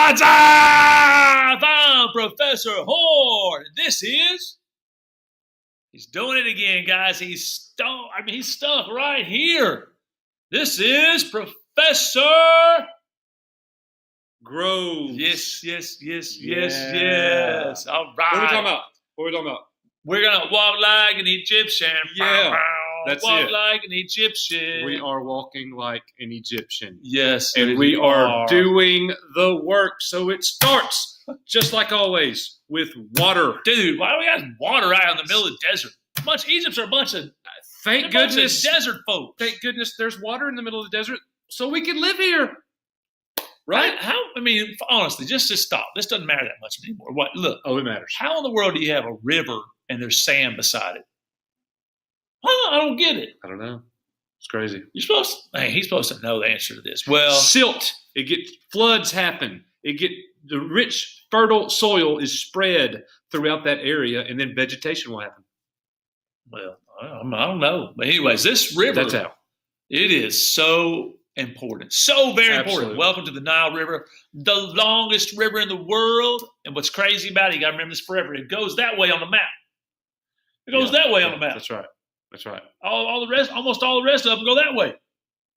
What's up? I'm Professor Horn. This is... He's doing it again, guys. He's stuck right here. This is Professor Groves. Yes. All right. What are we talking about? We're going to walk like an Egyptian. Yeah, that's walk it. like an Egyptian. We are walking like an Egyptian. Yes. And we are doing the work. So it starts, just like always, with water. Dude, why do we have water out in the middle of the desert? Egypt's are a bunch of... Thank goodness. Desert folks. Thank goodness there's water in the middle of the desert so we can live here. Right? Honestly, just stop. This doesn't matter that much anymore. What? Look. Oh, it matters. How in the world do you have a river and there's sand beside it? Huh? I don't get it. I don't know. It's crazy. He's supposed to know the answer to this. Well, silt. Floods happen. The rich, fertile soil is spread throughout that area, and then vegetation will happen. Well, I don't know. But anyways, this river, that's how. It is so important. So very Absolutely. important. Welcome to the Nile River, the longest river in the world. And what's crazy about it, you got to remember this forever, it goes that way on the map. It goes that way on the map. That's right. Almost all the rest of them go that way.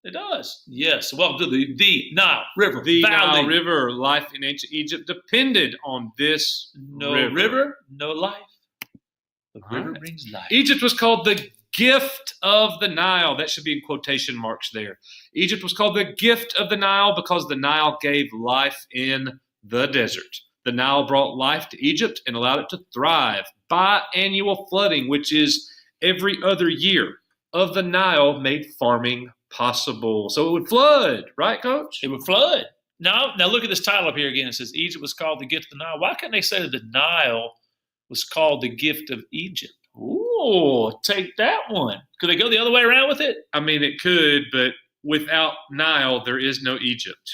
It does. Yes. Welcome to the Nile River. The Valley. Nile River. Life in ancient Egypt depended on this river, no life. The river brings life. Egypt was called the gift of the Nile. That should be in quotation marks there. Egypt was called the gift of the Nile because the Nile gave life in the desert. The Nile brought life to Egypt and allowed it to thrive. Biannual flooding, which is every other year, of the Nile made farming possible. So it would flood, right, Coach? It would flood. Now look at this title up here again. It says Egypt was called the gift of the Nile. Why couldn't they say that the Nile was called the gift of Egypt? Ooh, take that one. Could they go the other way around with it? I mean, it could, but without Nile, there is no Egypt.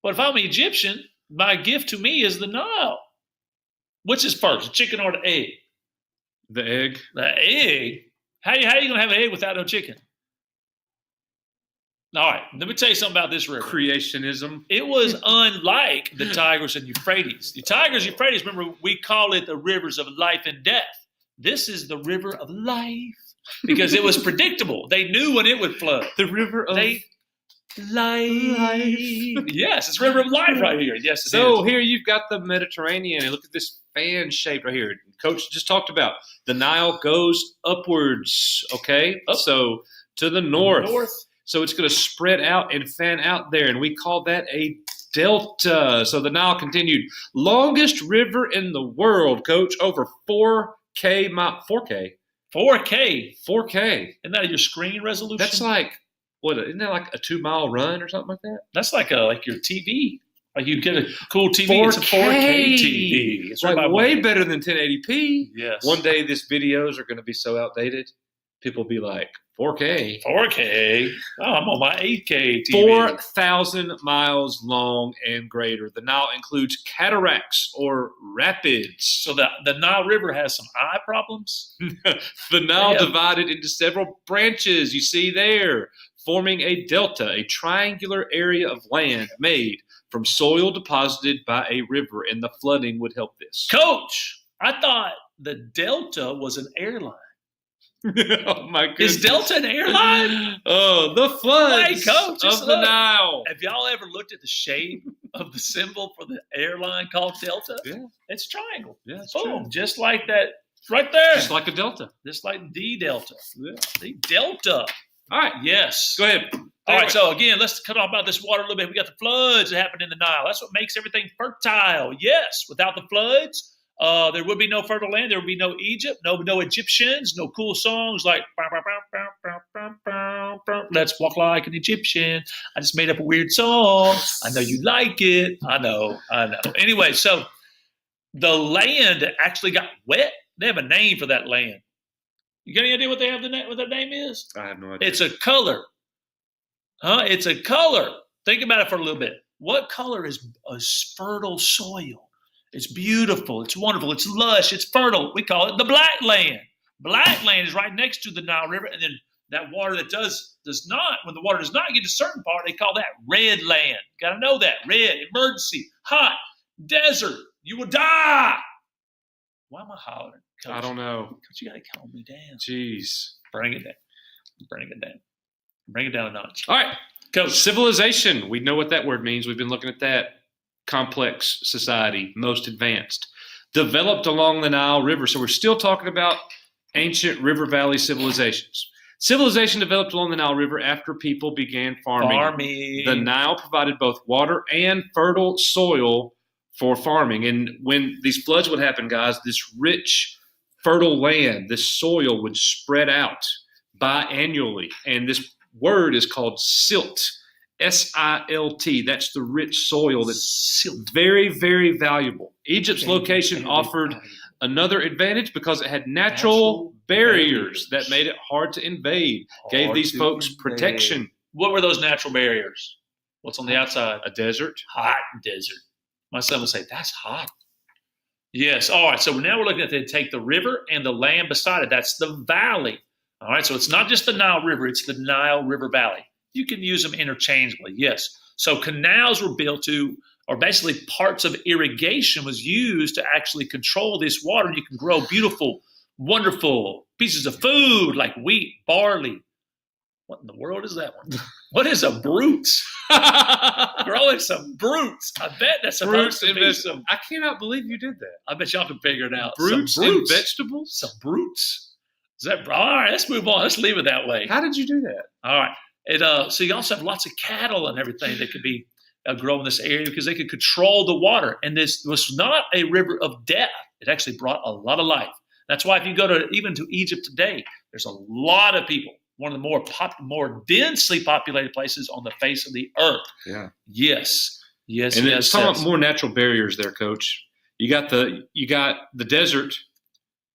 But if I'm Egyptian, my gift to me is the Nile. Which is first, the chicken or the egg? The egg. The egg? How you going to have an egg without no chicken? All right, let me tell you something about this river. Creationism. It was unlike the Tigris and Euphrates. The Tigris, Euphrates, remember, we call it the rivers of life and death. This is the river of life because it was predictable. They knew when it would flood. The river of life. Yes, it's river of life right here. Yes, it so is. Here you've got the Mediterranean, and look at this fan shape right here. Coach just talked about the Nile goes upwards. Okay, so to the north. So it's going to spread out and fan out there, and we call that a delta. So the Nile continued. Longest river in the world, Coach, over 4K. 4K. Isn't that your screen resolution? That's like, isn't that like a 2-mile run or something like that? That's like your TV. Like you get a cool TV, it's a 4K TV. It's like way better than 1080p. Yes. One day these videos are going to be so outdated, people will be like, 4K. Oh, I'm on my 8K TV. 4,000 miles long and greater. The Nile includes cataracts or rapids. So the Nile River has some eye problems? The Nile divided into several branches, you see there, forming a delta, a triangular area of land made from soil deposited by a river, and the flooding would help this. Coach, I thought the delta was an airline. Oh my goodness. Is Delta an airline? Oh, the floods of the Nile. Have y'all ever looked at the shape of the symbol for the airline called Delta? Yeah. It's a triangle. Yeah, it's boom. true. Just like that right there. Just like a delta. Just like the Delta. Yeah. The Delta. All right. Yes. Go ahead. All right, so again, let's cut off about this water a little bit. We got the floods that happened in the Nile. That's what makes everything fertile. Yes, without the floods, there would be no fertile land. There would be no Egypt, no Egyptians, no cool songs like "Let's Walk Like an Egyptian." I just made up a weird song. I know you like it. I know. Anyway, so the land actually got wet. They have a name for that land. You got any idea what what their name is? I have no idea. It's a color. It's a color. Think about it for a little bit. What color is a fertile soil? It's beautiful. It's wonderful. It's lush. It's fertile. We call it the black land. Black land is right next to the Nile River, and then that water that does not, when the water does not get to a certain part, they call that red land. Got to know that. Red, emergency, hot, desert. You will die. Why am I hollering? Coach, I don't know. Coach, you got to calm me down. Jeez. Bring it down. Bring it down. Bring it down a notch. All right. Coach. Civilization. We know what that word means. We've been looking at that. Complex society, most advanced. Developed along the Nile River. So we're still talking about ancient river valley civilizations. Civilization developed along the Nile River after people began farming. The Nile provided both water and fertile soil for farming. And when these floods would happen, guys, this rich, fertile land, this soil would spread out biannually. And this word is called silt. S-I-L-T. That's the rich soil that's very, very valuable. Egypt's location offered another advantage because it had natural barriers that made it hard to invade, gave these folks protection. What were those natural barriers? What's on the outside? A desert. Hot desert. My son would say, that's hot. Yes. All right. So now we're looking at take the river and the land beside it. That's the valley. All right. So it's not just the Nile River. It's the Nile River Valley. You can use them interchangeably. Yes. So canals were built or basically parts of irrigation was used to actually control this water. You can grow beautiful, wonderful pieces of food like wheat, barley. What in the world is that one? What is a brutes? Growing some brutes. I bet that's supposed to be some. I cannot believe you did that. I bet y'all can figure it out. Brutes and vegetables? Some brutes. Is that all right? Let's move on. Let's leave it that way. How did you do that? All right. So you also have lots of cattle and everything that could be grow in this area because they could control the water. And this was not a river of death. It actually brought a lot of life. That's why if you go even to Egypt today, there's a lot of people. One of the more densely populated places on the face of the earth. Yeah. Yes. And it's talking about more natural barriers there, Coach. You got the desert,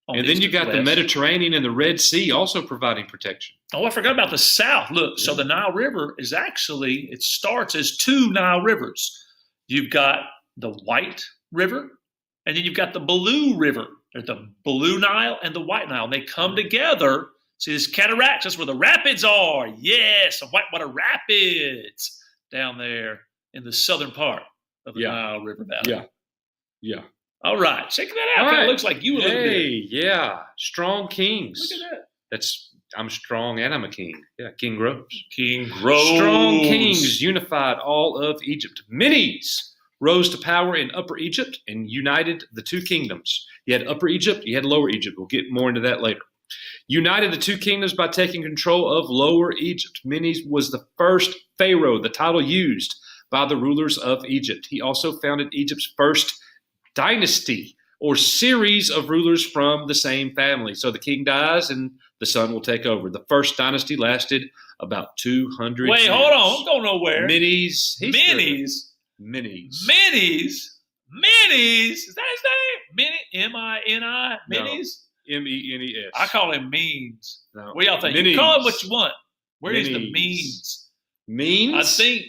and then you got the Mediterranean and the Red Sea also providing protection. Oh, I forgot about the south. Look, so the Nile River is actually, it starts as two Nile rivers. You've got the White River, and then you've got the Blue River. There's the Blue Nile and the White Nile. They come together. See, this cataracts, that's where the rapids are. Yes, the Whitewater Rapids down there in the southern part of the Nile River Valley. Yeah. All right, check that out. It looks like you a little bit. Yeah, strong kings. Look at that. I'm strong and I'm a king. Yeah, King Groves. King Groves. Strong kings unified all of Egypt. Medes rose to power in Upper Egypt and united the two kingdoms. You had Upper Egypt, you had Lower Egypt. We'll get more into that later. United the two kingdoms by taking control of Lower Egypt. Menes was the first pharaoh, the title used by the rulers of Egypt. He also founded Egypt's first dynasty or series of rulers from the same family. So the king dies and the son will take over. The first dynasty lasted about 200 years. Wait, hold on. Don't go nowhere. Menes. Menes. Is that his name? M-I-N-I? Menes? M-E-N-E-S. I call him Means. No. What do y'all think? Menes. You call him what you want. Where is the Menes. means? Means? I think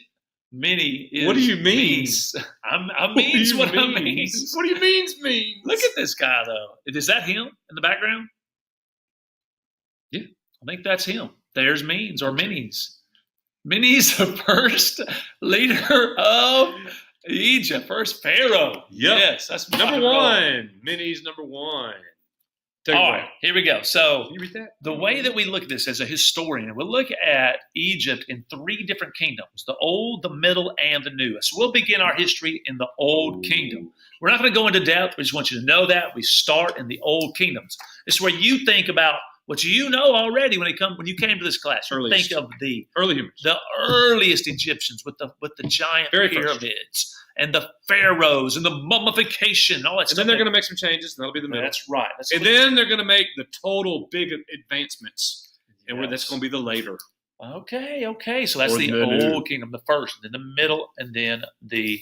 many is. What do you mean? Means. I means what I mean. What do you mean? Look at this guy, though. Is that him in the background? Yeah. I think that's him. There's Means or Minis. Minis, the first leader of Egypt, first pharaoh. Yep. Yes, that's number one. Menes number one. All right, here we go. So can you read that? The way that we look at this as a historian, we'll look at Egypt in three different kingdoms, the Old, the Middle, and the New. So we'll begin our history in the Old Kingdom. We're not going to go into depth. We just want you to know that. We start in the Old Kingdoms. This is where you think about what you know already when you came to this class. You think of the early humans, the earliest Egyptians with the giant pyramids and the pharaohs and the mummification, all that stuff. And then they're going to make some changes, and that'll be the middle. That's right. And then they're going to make the total big advancements, and that's going to be the later. Okay. So that's the Old Kingdom, the first, and then the middle, and then the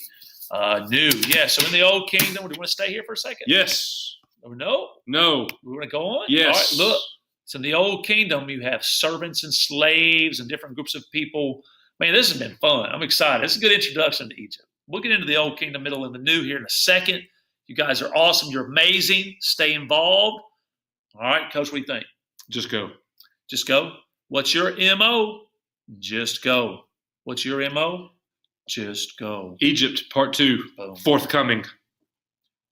New. Yeah. So in the Old Kingdom, do you want to stay here for a second? Yes. No. We want to go on? Yes. All right, look. So in the Old Kingdom, you have servants and slaves and different groups of people. Man, this has been fun. I'm excited. It's a good introduction to Egypt. We'll get into the Old Kingdom, Middle, and the New here in a second. You guys are awesome. You're amazing. Stay involved. All right, Coach, what do you think? Just go. Just go? What's your MO? Just go. What's your MO? Just go. Egypt, part 2, Boom. forthcoming.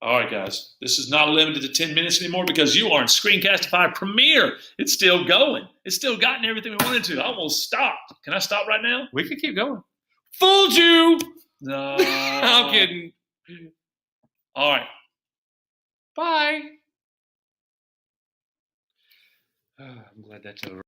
All right, guys. This is not limited to 10 minutes anymore because you are in Screencastify Premiere. It's still going. It's still gotten everything we wanted to. I almost stopped. Can I stop right now? We could keep going. Fooled you! No. I'm kidding. All right. Bye. I'm glad that's over.